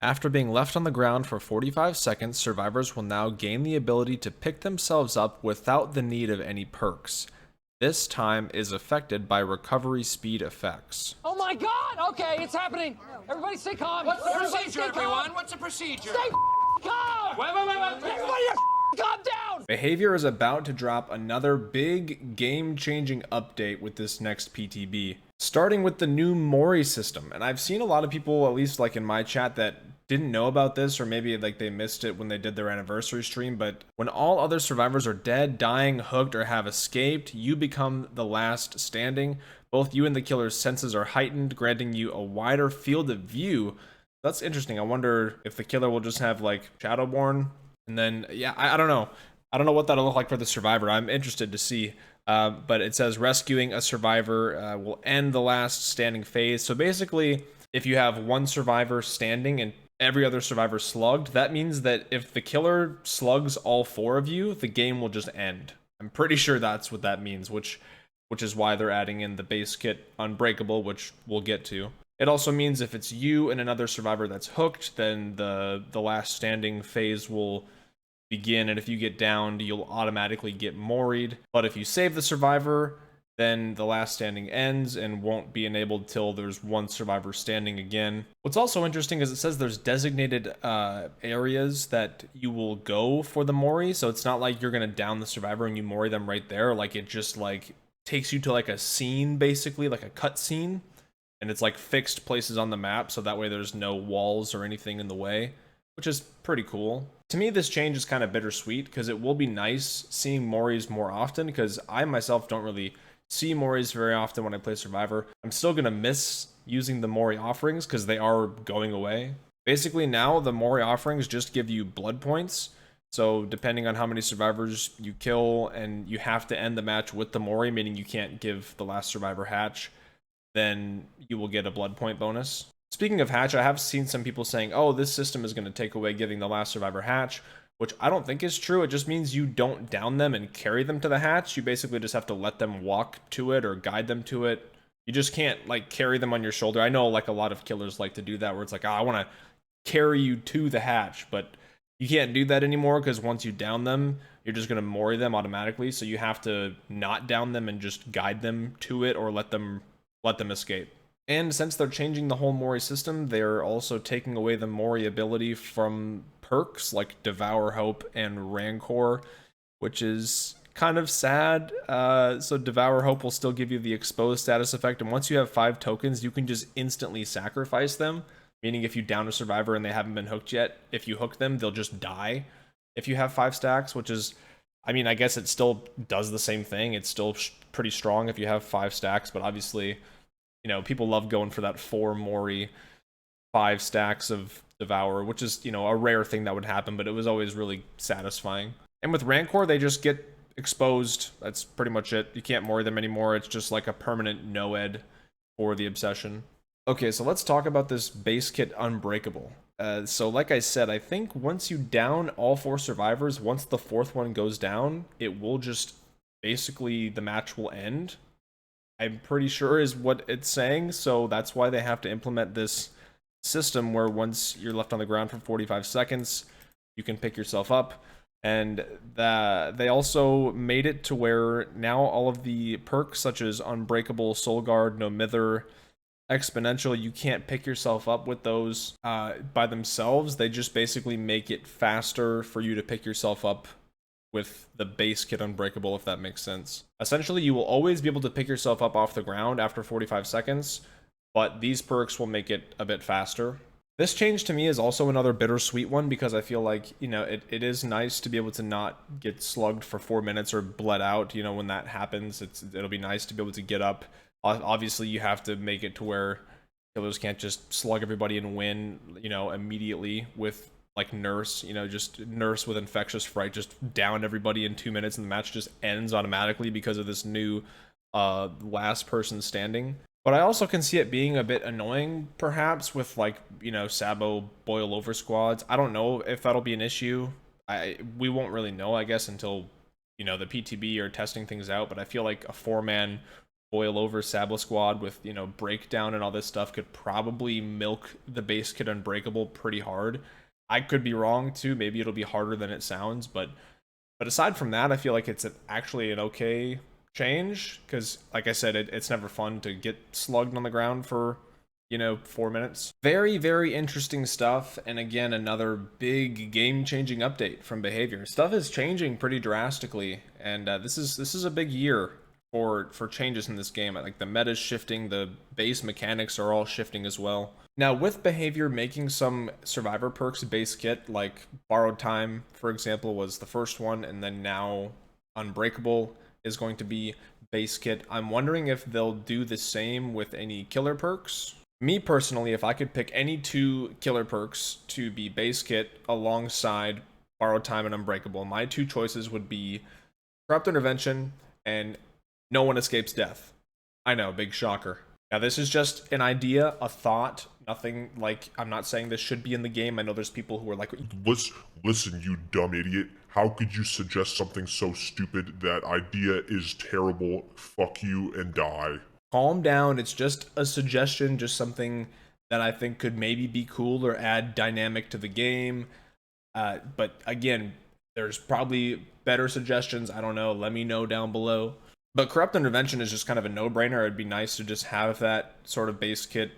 After being left on the ground for 45 seconds, survivors will now gain the ability to pick themselves up without the need of any perks. This time is affected by recovery speed effects. Oh my god! Okay, it's happening! Everybody stay calm! What's the Everybody procedure, stay calm. everyone? What's the procedure? Stay calm! Wait. Everybody calm down! Behavior is about to drop another big game-changing update with this next PTB, starting with the new Mori system. And I've seen a lot of people, at least like in my chat, that didn't know about this, or maybe like they missed it when they did their anniversary stream. But when all other survivors are dead, dying, hooked, or have escaped, you become the last standing. Both you and the killer's senses are heightened, granting you a wider field of view. That's interesting. I wonder if the killer will just have like Shadowborn, and then yeah, I don't know. I don't know what that'll look like for the survivor. I'm interested to see. But it says rescuing a survivor will end the last standing phase. So basically, if you have one survivor standing and every other survivor slugged, that means that if the killer slugs all four of you, the game will just end. I'm pretty sure that's what that means, which is why they're adding in the base kit Unbreakable, which we'll get to. It also means if it's you and another survivor that's hooked, then the last standing phase will begin, and if you get downed, you'll automatically get moried. But if you save the survivor, then the last standing ends and won't be enabled till there's one survivor standing again. What's also interesting is it says there's designated areas that you will go for the mori, so it's not like you're gonna down the survivor and you mori them right there. Like it just like takes you to like a scene, basically like a cut scene, and it's like fixed places on the map, so that way there's no walls or anything in the way, which is pretty cool. To me, this change is kind of bittersweet because it will be nice seeing Moris more often, because I myself don't really see Moris very often when I play Survivor. I'm still going to miss using the Mori offerings because they are going away. Basically now the Mori offerings just give you blood points. So depending on how many survivors you kill, and you have to end the match with the Mori, meaning you can't give the last survivor hatch, then you will get a blood point bonus. Speaking of hatch, I have seen some people saying, oh, this system is going to take away giving the last survivor hatch, which I don't think is true. It just means you don't down them and carry them to the hatch. You basically just have to let them walk to it or guide them to it. You just can't like carry them on your shoulder. I know like a lot of killers like to do that, where it's like, oh, I want to carry you to the hatch, but you can't do that anymore because once you down them, you're just going to mori them automatically. So you have to not down them and just guide them to it or let them escape. And since they're changing the whole Mori system, they're also taking away the Mori ability from perks like Devour Hope and Rancor, which is kind of sad. So Devour Hope will still give you the exposed status effect, and once you have 5 tokens, you can just instantly sacrifice them, meaning if you down a survivor and they haven't been hooked yet, if you hook them, they'll just die if you have 5 stacks, which is, I mean, I guess it still does the same thing. It's still pretty strong if you have 5 stacks, but obviously, you know, people love going for that 4 Mori, 5 stacks of Devour, which is, you know, a rare thing that would happen, but it was always really satisfying. And with Rancor, they just get exposed. That's pretty much it. You can't Mori them anymore. It's just like a permanent no-ed for the Obsession. Okay, so let's talk about this base kit Unbreakable. So like I said, I think once you down all 4 survivors, once the 4th one goes down, it will just basically, the match will end. I'm pretty sure is what it's saying, so that's why they have to implement this system where once you're left on the ground for 45 seconds, you can pick yourself up. And they also made it to where now all of the perks such as Unbreakable, Soul Guard, No Mither, Exponential, you can't pick yourself up with those by themselves. They just basically make it faster for you to pick yourself up with the base kit Unbreakable, if that makes sense. Essentially, you will always be able to pick yourself up off the ground after 45 seconds, but these perks will make it a bit faster. This change to me is also another bittersweet one, because I feel like, you know, it is nice to be able to not get slugged for 4 minutes or bled out. You know, when that happens, it'll be nice to be able to get up. Obviously, you have to make it to where killers can't just slug everybody and win, you know, immediately with like Nurse, you know, just Nurse with Infectious Fright just downed everybody in 2 minutes and the match just ends automatically because of this new last person standing. But I also can see it being a bit annoying, perhaps, with like, you know, Sabo boil over squads. I don't know if that'll be an issue. We won't really know, I guess, until, you know, the PTB are testing things out. But I feel like a 4-man boil over Sabla Squad with, you know, breakdown and all this stuff could probably milk the base kit Unbreakable pretty hard. I could be wrong too. Maybe it'll be harder than it sounds, but aside from that, I feel like it's actually an okay change because, like I said, it's never fun to get slugged on the ground for, you know, 4 minutes. Very, very interesting stuff. And again, another big game-changing update from Behavior. Stuff is changing pretty drastically, and this is a big year for changes in this game. Like the meta's shifting, the base mechanics are all shifting as well. Now, with Behavior making some survivor perks base kit, like Borrowed Time, for example, was the first one, and then now Unbreakable is going to be base kit. I'm wondering if they'll do the same with any killer perks. Me personally, if I could pick any 2 killer perks to be base kit alongside Borrowed Time and Unbreakable, my 2 choices would be Corrupt Intervention and No One Escapes Death. I know, big shocker. Now, this is just an idea, a thought, nothing like, I'm not saying this should be in the game. I know there's people who are like, Listen, you dumb idiot. How could you suggest something so stupid? That idea is terrible. Fuck you and die. calm down. It's just a suggestion, just something that I think could maybe be cool or add dynamic to the game. But again, there's probably better suggestions. I don't know. Let me know down below. But Corrupt Intervention is just kind of a no-brainer. It'd be nice to just have that sort of base kit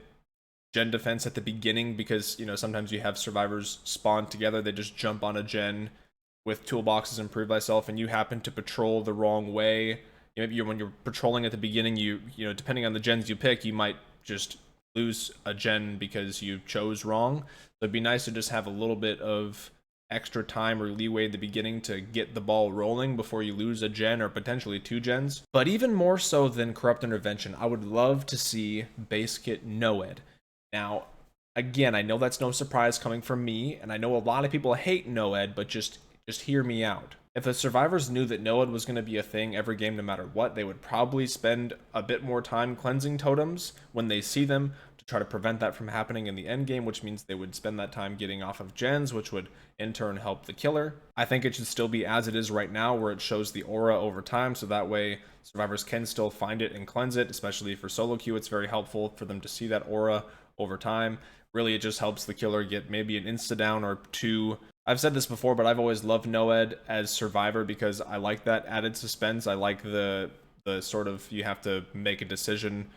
gen defense at the beginning because, you know, sometimes you have survivors spawn together. They just jump on a gen with toolboxes and Prove Thyself, and you happen to patrol the wrong way. Maybe when you're patrolling at the beginning, you know, depending on the gens you pick, you might just lose a gen because you chose wrong. So it'd be nice to just have a little bit of extra time or leeway at the beginning to get the ball rolling before you lose a gen or potentially 2 gens. But even more so than Corrupt Intervention, I would love to see base kit NOED. Now, again, I know that's no surprise coming from me, and I know a lot of people hate NOED, but just hear me out. If the survivors knew that NOED was going to be a thing every game no matter what, they would probably spend a bit more time cleansing totems when they see them to try to prevent that from happening in the end game, which means they would spend that time getting off of gens, which would in turn help the killer. I think it should still be as it is right now, where it shows the aura over time, so that way survivors can still find it and cleanse it. Especially for solo queue, it's very helpful for them to see that aura over time. Really, it just helps the killer get maybe an insta down or 2. I've said this before, but I've always loved NOED as survivor because I like that added suspense. I like the sort of, you have to make a decision,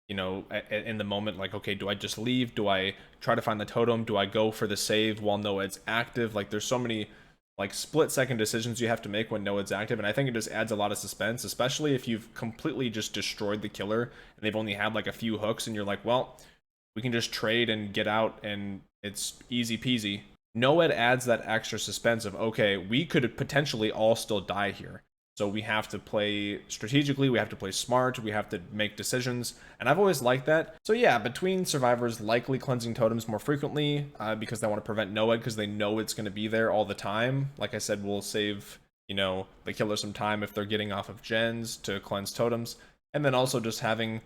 you know, in the moment, like, okay, do I just leave? Do I try to find the totem? Do I go for the save while NOED's active? Like, there's so many like split-second decisions you have to make when NOED's active, and I think it just adds a lot of suspense, especially if you've completely just destroyed the killer and they've only had like a few hooks, and you're like, well, we can just trade and get out, and it's easy peasy. NOED adds that extra suspense of, okay, we could potentially all still die here. So we have to play strategically, we have to play smart, we have to make decisions, and I've always liked that. So yeah, between survivors likely cleansing totems more frequently because they want to prevent NOED because they know it's going to be there all the time. Like I said, we'll save, you know, the killer some time if they're getting off of gens to cleanse totems. And then also just having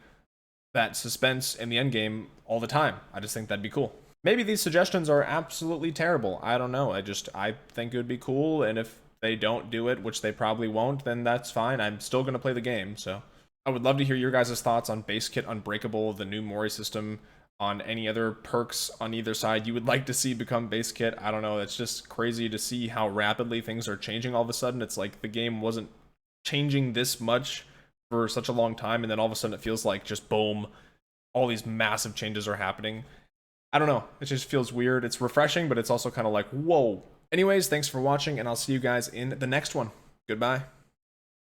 that suspense in the end game all the time. I just think that'd be cool. Maybe these suggestions are absolutely terrible. I don't know. I think it would be cool, and if they don't do it, which they probably won't, then that's fine. I'm still going to play the game, so I would love to hear your guys' thoughts on base kit Unbreakable, the new Mori system, on any other perks on either side you would like to see become base kit. I don't know. It's just crazy to see how rapidly things are changing all of a sudden. It's like the game wasn't changing this much for such a long time, and then all of a sudden it feels like just boom, all these massive changes are happening. I don't know. It just feels weird. It's refreshing, but it's also kind of like, whoa. Anyways, thanks for watching, and I'll see you guys in the next one. Goodbye.